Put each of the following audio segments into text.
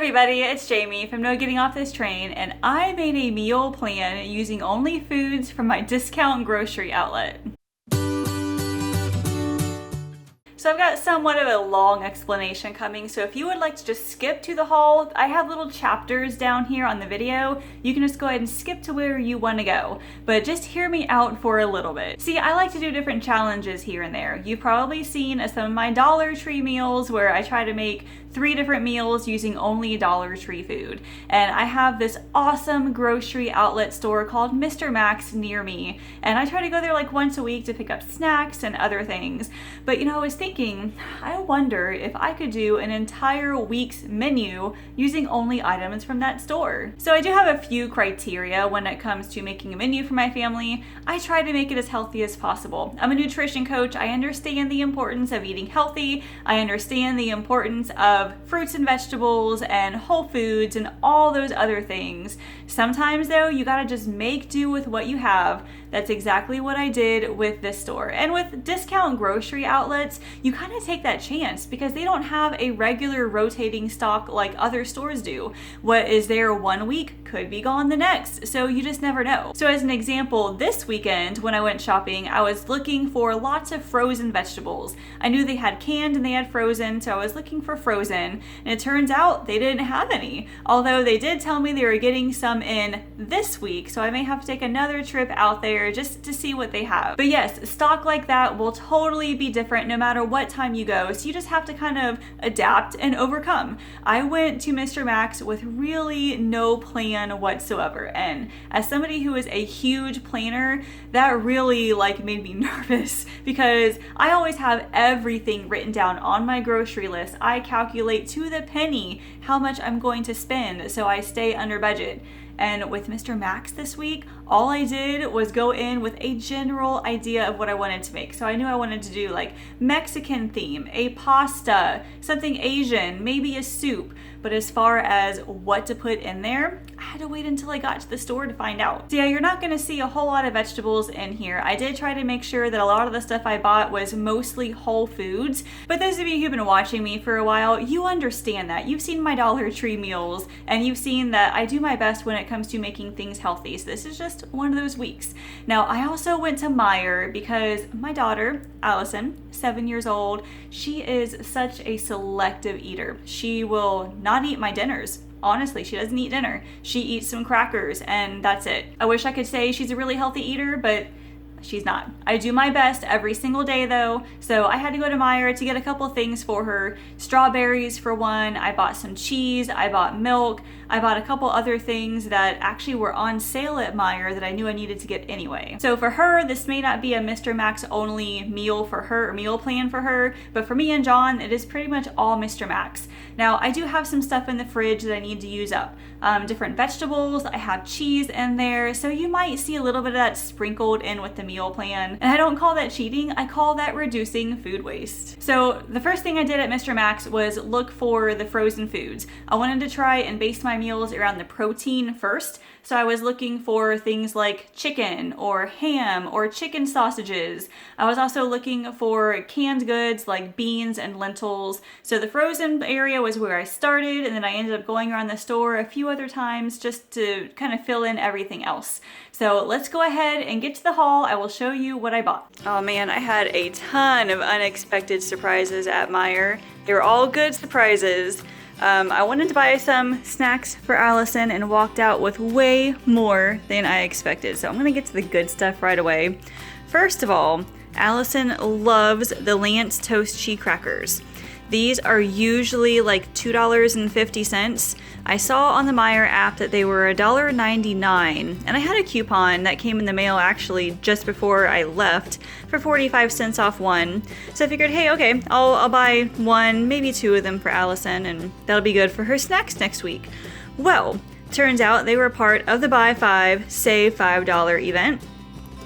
everybody, it's Jamie from No Getting Off This Train, and I made a meal plan using only foods from my discount grocery outlet. So I've got somewhat of a long explanation coming, so if you would like to just skip to the haul, I have little chapters down here on the video. You can just go ahead and skip to where you want to go, but just hear me out for a little bit. See, I like to do different challenges here and there. You've probably seen some of my Dollar Tree meals where I try to make 3 different meals using only Dollar Tree food. And I have this awesome grocery outlet store called Mr. Max near me, and I try to go there like once a week to pick up snacks and other things. But I was thinking, I wonder if I could do an entire week's menu using only items from that store. So I do have a few criteria when it comes to making a menu for my family. I try to make it as healthy as possible. I'm a nutrition coach. I understand the importance of eating healthy. I understand the importance of fruits and vegetables and whole foods and all those other things. Sometimes though, you gotta just make do with what you have. That's exactly what I did with this store. And with discount grocery outlets, you kind of take that chance because they don't have a regular rotating stock like other stores do. What is there one week could be gone the next, so you just never know. So as an example, this weekend when I went shopping, I was looking for lots of frozen vegetables. I knew they had canned and they had frozen, so I was looking for frozen, and it turns out they didn't have any. Although they did tell me they were getting some in this week, so I may have to take another trip out there just to see what they have. But yes, stock like that will totally be different no matter what time you go, so you just have to kind of adapt and overcome. I went to Mr. Max with really no plan whatsoever, and as somebody who is a huge planner, that really made me nervous because I always have everything written down on my grocery list. I calculate to the penny how much I'm going to spend so I stay under budget. And with Mr. Max this week, all I did was go in with a general idea of what I wanted to make. So I knew I wanted to do Mexican theme, a pasta, something Asian, maybe a soup. But as far as what to put in there, I had to wait until I got to the store to find out. So yeah, you're not gonna see a whole lot of vegetables in here. I did try to make sure that a lot of the stuff I bought was mostly whole foods. But those of you who've been watching me for a while, you understand that. You've seen my Dollar Tree meals, and you've seen that I do my best when it comes to making things healthy. So this is just one of those weeks. Now, I also went to Meijer because my daughter, Allison, 7 years old, she is such a selective eater. She will not eat my dinners. Honestly, she doesn't eat dinner. She eats some crackers and that's it. I wish I could say she's a really healthy eater, but she's not. I do my best every single day though, so I had to go to Meijer to get a couple things for her. Strawberries for one, I bought some cheese, I bought milk, I bought a couple other things that actually were on sale at Meijer that I knew I needed to get anyway. So for her, this may not be a Mr. Max only meal for her, or meal plan for her, but for me and John, it is pretty much all Mr. Max. Now, I do have some stuff in the fridge that I need to use up. Different vegetables, I have cheese in there, so you might see a little bit of that sprinkled in with the meal plan. And I don't call that cheating, I call that reducing food waste. So the first thing I did at Mr. Max was look for the frozen foods. I wanted to try and base my meals around the protein first. So I was looking for things like chicken or ham or chicken sausages. I was also looking for canned goods like beans and lentils. So the frozen area was where I started, and then I ended up going around the store a few other times just to kind of fill in everything else. So let's go ahead and get to the haul. I will show you what I bought. Oh man, I had a ton of unexpected surprises at Meijer. They were all good surprises. I wanted to buy some snacks for Allison and walked out with way more than I expected. So I'm gonna get to the good stuff right away. First of all, Allison loves the Lance Toast Cheese Crackers. These are usually like $2.50. I saw on the Meijer app that they were $1.99, and I had a coupon that came in the mail actually just before I left for 45 cents off one. So I figured, hey, okay, I'll buy one, maybe 2 of them for Allison, and that'll be good for her snacks next week. Well, turns out they were part of the Buy 5, Save $5 event.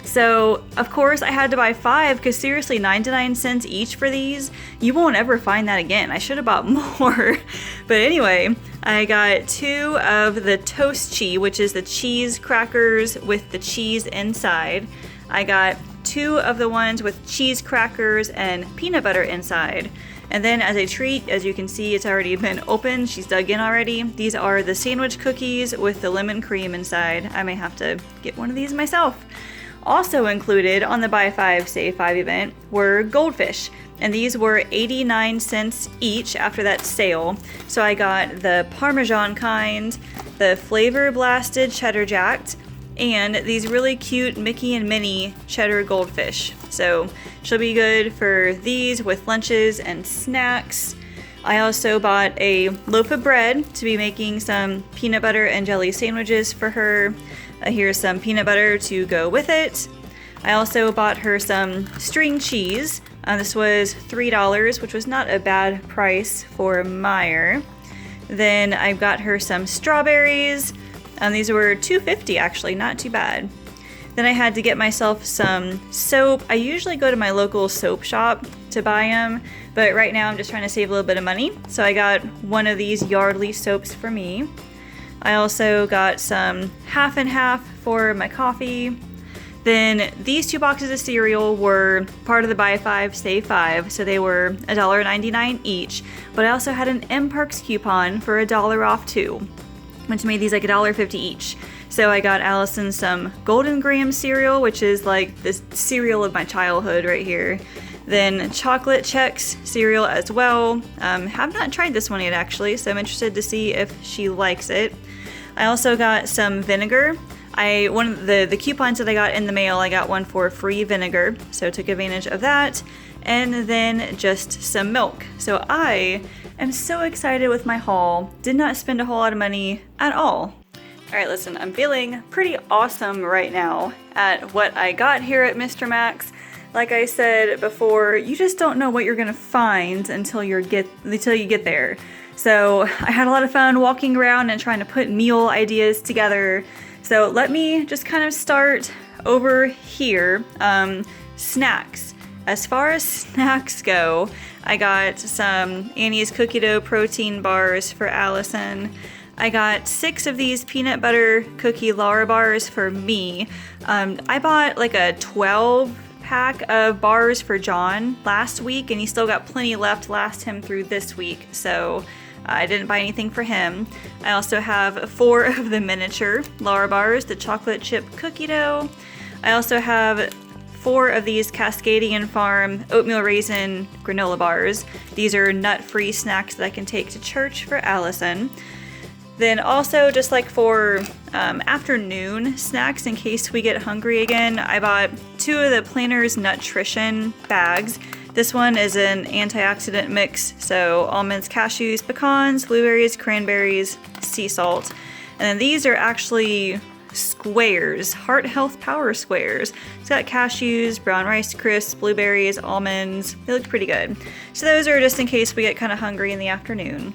So, of course, I had to buy 5 because seriously, 99 cents each for these, you won't ever find that again. I should have bought more. But anyway, I got 2 of the Toast Cheese, which is the cheese crackers with the cheese inside. I got 2 of the ones with cheese crackers and peanut butter inside. And then as a treat, as you can see, it's already been opened. She's dug in already. These are the sandwich cookies with the lemon cream inside. I may have to get one of these myself. Also included on the Buy 5 Save 5 event were goldfish. And these were 89 cents each after that sale. So I got the Parmesan kind, the Flavor Blasted Cheddar Jacked, and these really cute Mickey and Minnie cheddar goldfish. So she'll be good for these with lunches and snacks. I also bought a loaf of bread to be making some peanut butter and jelly sandwiches for her. Here's some peanut butter to go with it. I also bought her some string cheese. This was $3, which was not a bad price for Meijer. Then I got her some strawberries. These were $2.50 actually, not too bad. Then I had to get myself some soap. I usually go to my local soap shop to buy them, but right now I'm just trying to save a little bit of money. So I got one of these Yardley soaps for me. I also got some half and half for my coffee. Then these 2 boxes of cereal were part of the Buy 5 Save 5, so they were $1.99 each. But I also had an M-Perks coupon for $1 off too, which made these like $1.50 each. So I got Allison some Golden Graham cereal, which is like the cereal of my childhood right here. Then Chocolate Chex cereal as well. Have not tried this one yet actually, so I'm interested to see if she likes it. I also got some vinegar. One of the coupons that I got in the mail, I got one for free vinegar, so took advantage of that. And then just some milk. So I am so excited with my haul. Did not spend a whole lot of money at all. All right, listen, I'm feeling pretty awesome right now at what I got here at Mr. Max. Like I said before, you just don't know what you're gonna find until you get there. So I had a lot of fun walking around and trying to put meal ideas together. So let me just kind of start over here. Snacks. As far as snacks go, I got some Annie's cookie dough protein bars for Allison. I got 6 of these peanut butter cookie Lara bars for me. I bought like a 12 pack of bars for John last week, and he still got plenty left to last him through this week, so I didn't buy anything for him. I also have 4 of the miniature Lara bars, the chocolate chip cookie dough. I also have 4 of these Cascadian Farm oatmeal raisin granola bars. These are nut-free snacks that I can take to church for Allison. Then also, just like for afternoon snacks in case we get hungry again, I bought 2 of the Planters Nutrition bags. This one is an antioxidant mix, so almonds, cashews, pecans, blueberries, cranberries, sea salt. And then these are actually squares, Heart Health Power Squares. It's got cashews, brown rice crisps, blueberries, almonds. They look pretty good. So those are just in case we get kind of hungry in the afternoon.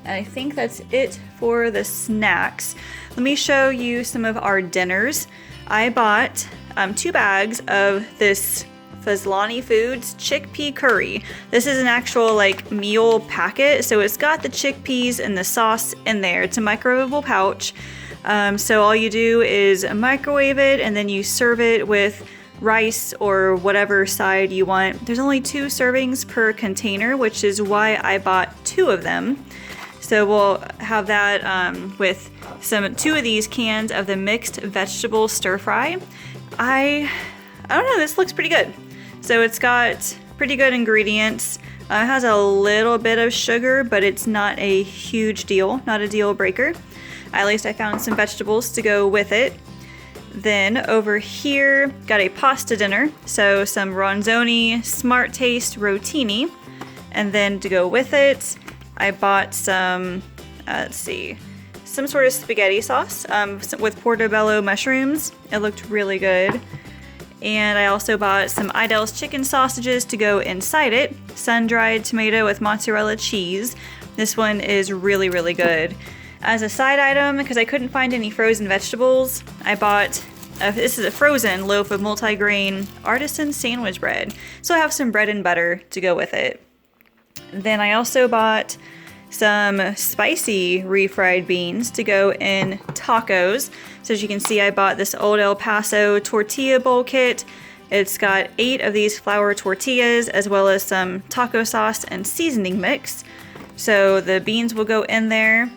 And I think that's it for the snacks. Let me show you some of our dinners. I bought 2 bags of this Fazlani Foods chickpea curry. This is an actual like meal packet, so it's got the chickpeas and the sauce in there. It's a microwavable pouch. So all you do is microwave it and then you serve it with rice or whatever side you want. There's only 2 servings per container, which is why I bought 2 of them. So we'll have that with 2 of these cans of the mixed vegetable stir fry. I don't know, this looks pretty good. So it's got pretty good ingredients. It has a little bit of sugar, but it's not a huge deal, not a deal breaker. At least I found some vegetables to go with it. Then over here, got a pasta dinner. So some Ronzoni Smart Taste Rotini. And then to go with it, I bought some, some sort of spaghetti sauce with portobello mushrooms. It looked really good. And I also bought some Idell's chicken sausages to go inside it. Sun-dried tomato with mozzarella cheese. This one is really, really good. As a side item, because I couldn't find any frozen vegetables, I bought, this is a frozen loaf of multigrain artisan sandwich bread. So I have some bread and butter to go with it. Then I also bought some spicy refried beans to go in tacos. So as you can see, I bought this Old El Paso tortilla bowl kit. It's got 8 of these flour tortillas as well as some taco sauce and seasoning mix. So the beans will go in there.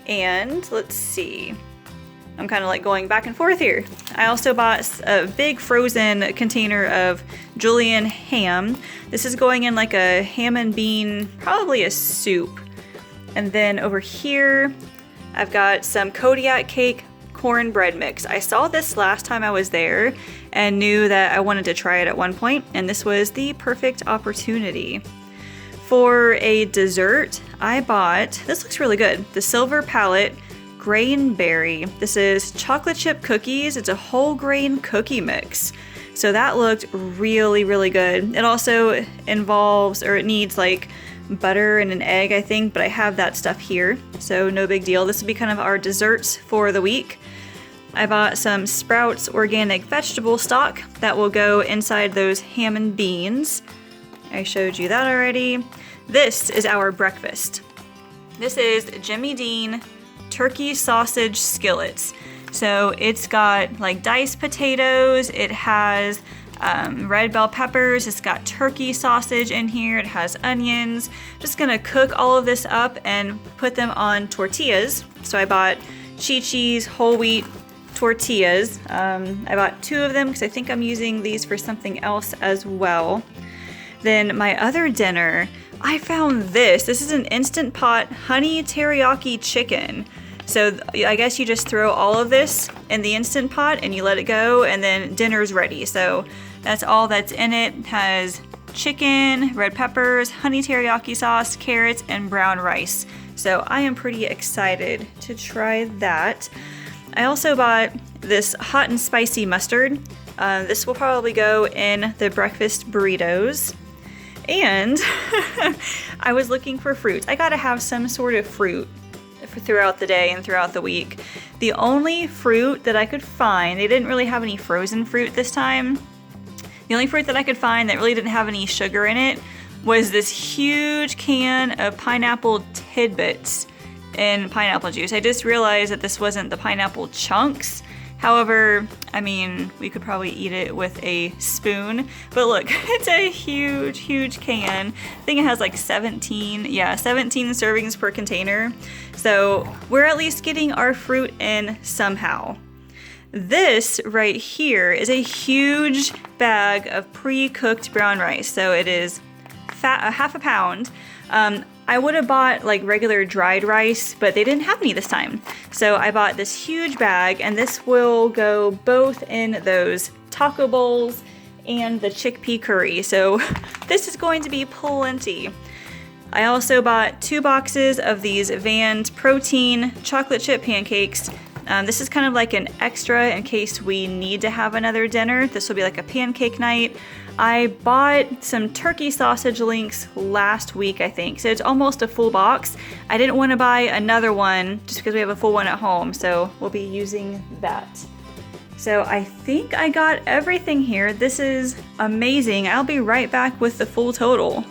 And let's see. I'm kind of like going back and forth here. I also bought a big frozen container of Julienne ham. This is going in like a ham and bean, probably a soup. And then over here, I've got some Kodiak cake cornbread mix. I saw this last time I was there and knew that I wanted to try it at one point, and this was the perfect opportunity. For a dessert, I bought, this looks really good, the Silver Palette Grainberry. This is chocolate chip cookies. It's a whole grain cookie mix. So that looked really, really good. It also involves, or it needs like butter and an egg, I think, but I have that stuff here, so no big deal. This will be kind of our desserts for the week. I bought some Sprouts organic vegetable stock that will go inside those ham and beans. I showed you that already. This is our breakfast. This is Jimmy Dean turkey sausage skillets. So it's got like diced potatoes, it has red bell peppers, it's got turkey sausage in here, it has onions. Just gonna cook all of this up and put them on tortillas. So I bought Chi-Chi's whole wheat tortillas. I bought 2 of them because I think I'm using these for something else as well. Then my other dinner, I found this. This is an Instant Pot honey teriyaki chicken. So I guess you just throw all of this in the Instant Pot and you let it go, and then dinner's ready. So that's all that's in it. It has chicken, red peppers, honey teriyaki sauce, carrots, and brown rice. So I am pretty excited to try that. I also bought this hot and spicy mustard. This will probably go in the breakfast burritos. And I was looking for fruit. I gotta have some sort of fruit throughout the day and throughout the week. The only fruit that I could find, they didn't really have any frozen fruit this time. The only fruit that I could find that really didn't have any sugar in it was this huge can of pineapple tidbits in pineapple juice. I just realized that this wasn't the pineapple chunks. However, I mean, we could probably eat it with a spoon, but look, it's a huge, huge can. I think it has like 17 servings per container. So we're at least getting our fruit in somehow. This right here is a huge bag of pre-cooked brown rice. So it is half a pound. I would have bought like regular dried rice, but they didn't have any this time. So I bought this huge bag, and this will go both in those taco bowls and the chickpea curry. So this is going to be plenty. I also bought 2 boxes of these Vanned protein chocolate chip pancakes. This is kind of like an extra in case we need to have another dinner. This will be like a pancake night. I bought some turkey sausage links last week, I think, so it's almost a full box. I didn't want to buy another one just because we have a full one at home, so we'll be using that. So I think I got everything here. This is amazing. I'll be right back with the full total.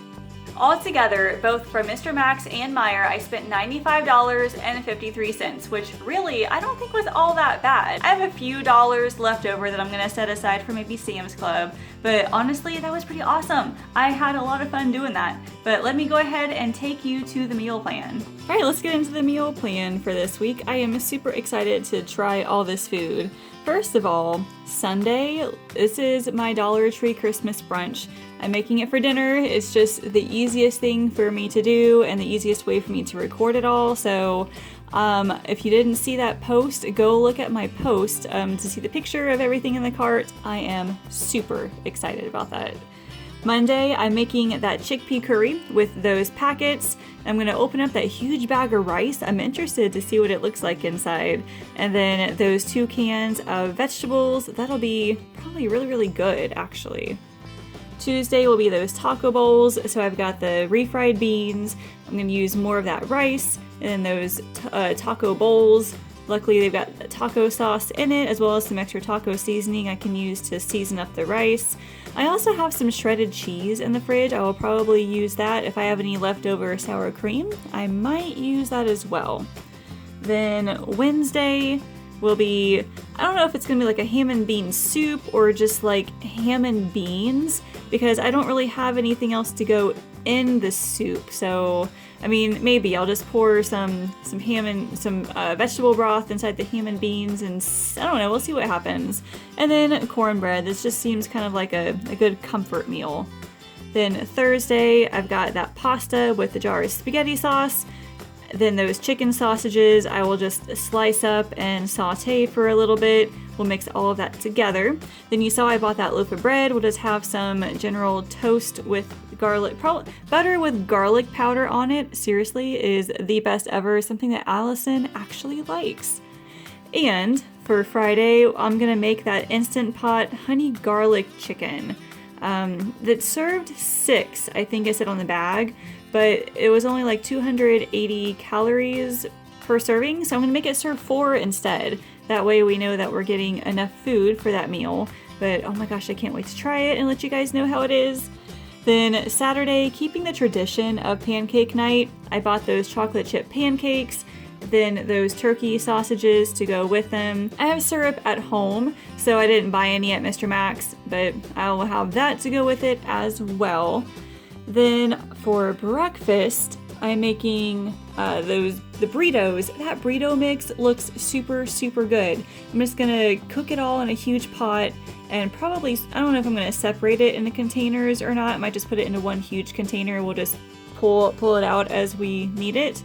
Altogether, both from Mr. Max and Meijer, I spent $95.53, which really I don't think was all that bad. I have a few dollars left over that I'm gonna set aside for maybe Sam's Club, but honestly, that was pretty awesome. I had a lot of fun doing that. But let me go ahead and take you to the meal plan. All right, let's get into the meal plan for this week. I am super excited to try all this food. First of all, Sunday, this is my Dollar Tree Christmas brunch. I'm making it for dinner. It's just the easiest thing for me to do and the easiest way for me to record it all. So if you didn't see that post, go look at my post to see the picture of everything in the cart. I am super excited about that. Monday, I'm making that chickpea curry with those packets. I'm gonna open up that huge bag of rice. I'm interested to see what it looks like inside. And then those 2 cans of vegetables. That'll be probably really, really good, actually. Tuesday will be those taco bowls. So I've got the refried beans. I'm gonna use more of that rice and then those taco bowls. Luckily, they've got taco sauce in it, as well as some extra taco seasoning I can use to season up the rice. I also have some shredded cheese in the fridge. I will probably use that. If I have any leftover sour cream, I might use that as well. Then Wednesday will be I don't know if it's gonna be like a ham and bean soup or just like ham and beans, because I don't really have anything else to go in the soup. So, I mean, maybe I'll just pour some ham and some vegetable broth inside the ham and beans, and I don't know, we'll see what happens. And then cornbread. This just seems kind of like a good comfort meal. Then Thursday, I've got that pasta with the jar of spaghetti sauce. Then those chicken sausages, I will just slice up and saute for a little bit. We'll mix all of that together. Then you saw I bought that loaf of bread. We'll just have some general toast with garlic, butter with garlic powder on it. Seriously, is the best ever. Something that Allison actually likes. And for Friday, I'm gonna make that Instant Pot honey garlic chicken. That served 6, I think it said on the bag, but it was only like 280 calories per serving, so I'm gonna make it serve 4 instead. That way we know that we're getting enough food for that meal. But oh my gosh, I can't wait to try it and let you guys know how it is. Then Saturday, keeping the tradition of pancake night, I bought those chocolate chip pancakes, then those turkey sausages to go with them. I have syrup at home, so I didn't buy any at Mr. Max, but I will have that to go with it as well. Then for breakfast, I'm making the burritos. That burrito mix looks super, super good. I'm just gonna cook it all in a huge pot and probably, I don't know if I'm gonna separate it into containers or not. I might just put it into one huge container. We'll just pull it out as we need it.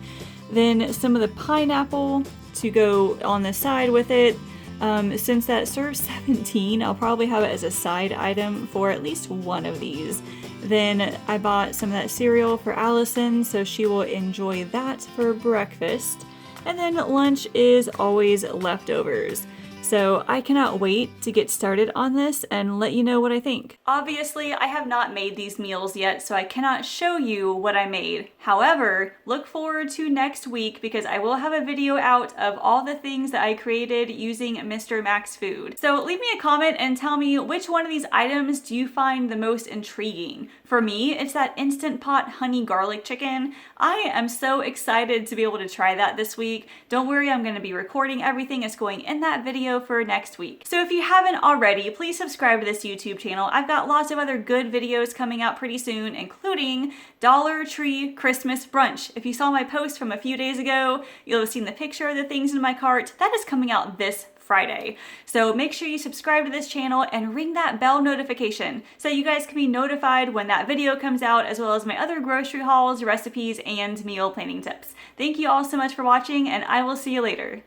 Then some of the pineapple to go on the side with it. Since that serves 17, I'll probably have it as a side item for at least one of these. Then I bought some of that cereal for Allison, so she will enjoy that for breakfast. And then lunch is always leftovers. So I cannot wait to get started on this and let you know what I think. Obviously, I have not made these meals yet, so I cannot show you what I made. However, look forward to next week because I will have a video out of all the things that I created using Mr. Max food. So leave me a comment and tell me which one of these items do you find the most intriguing. For me, it's that Instant Pot honey garlic chicken. I am so excited to be able to try that this week. Don't worry, I'm going to be recording everything that's going in that video for next week. So if you haven't already, please subscribe to this YouTube channel. I've got lots of other good videos coming out pretty soon, including Dollar Tree Christmas brunch. If you saw my post from a few days ago, you'll have seen the picture of the things in my cart. That is coming out this Friday. So make sure you subscribe to this channel and ring that bell notification so you guys can be notified when that video comes out, as well as my other grocery hauls, recipes, and meal planning tips. Thank you all so much for watching, and I will see you later.